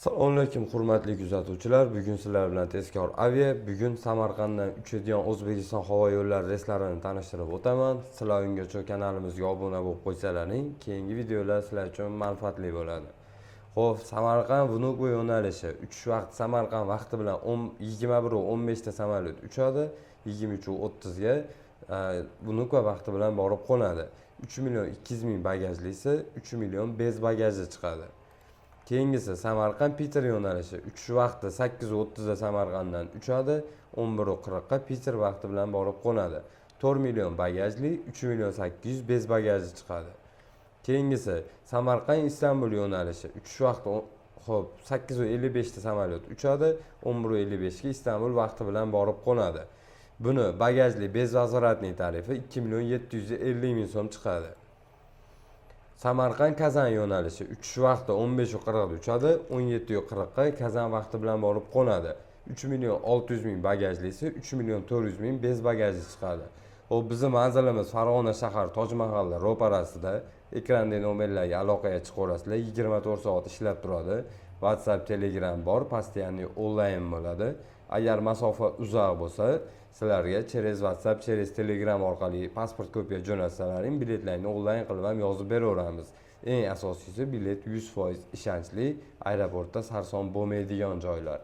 Assalomu alaykum hurmatli kuzatuvchilar. Bugun sizlar bilan tezkor avia. Bugun Samarqanddan uchadigan O'zbekiston havo yo'llari reyslarini tanishtirib o'taman. Sizlar ungacha kanalimizga obuna bo'lib qo'ysalaring, keyingi videolar sizlar uchun manfaatli bo'ladi. Xo'p, Samarqand Vnukovo yo'nalishi uchish vaqti Samarqand vaqti bilan 21:15 ta samolyot uchadi, 23:30 ga Vnukovo vaqti bilan borib qo'nadi. 3.200.000 bagajlisi, 3 million bez bagajli chiqadi. Keyingisi Samarqand Piter yo'nalishi uchish vaqti 8:30 da Samarqanddan uchadi, 11:40 ga Piter vaqti bilan borib qo'nadi. 4 million bagajli, 3 million 800 bez bagajli chiqadi. Keyingisi Samarqand Istanbul yo'nalishi uchish vaqti 8:55 da samolyot uchadi, 11:55 ga Istanbul vaqti bilan borib qo'nadi. Buni bagajli bez nazoratning tarifi 2.750.000 so'm chiqadi. Samarqand Kazan yo'nalishi uchish vaqti 15:40 da uchadi, 17:40 ga Kazan vaqti bilan borib qo'nadi. 3.600.000 bagajlisi, 3.400.000 bez bagajli chiqadi. Bizning manzilimiz Farg'ona shahar Tojmahalda ro'parasida. Ekrandagi nomerlarga aloqaga chiqa olasizlar. 24 soat ishlab turadi. WhatsApp, Telegram bor, постоянный onlayn bo'ladi. Agar masofa uzoq bo'lsa, sizlarga через WhatsApp, через Telegram orqali pasport kopiya jo'natsalaring, biletlarni onlayn qilib ham yozib beraveramiz. Eng asosiysi bilet 100% ishonchli, aeroportda sarson bo'lmaydigan joylar.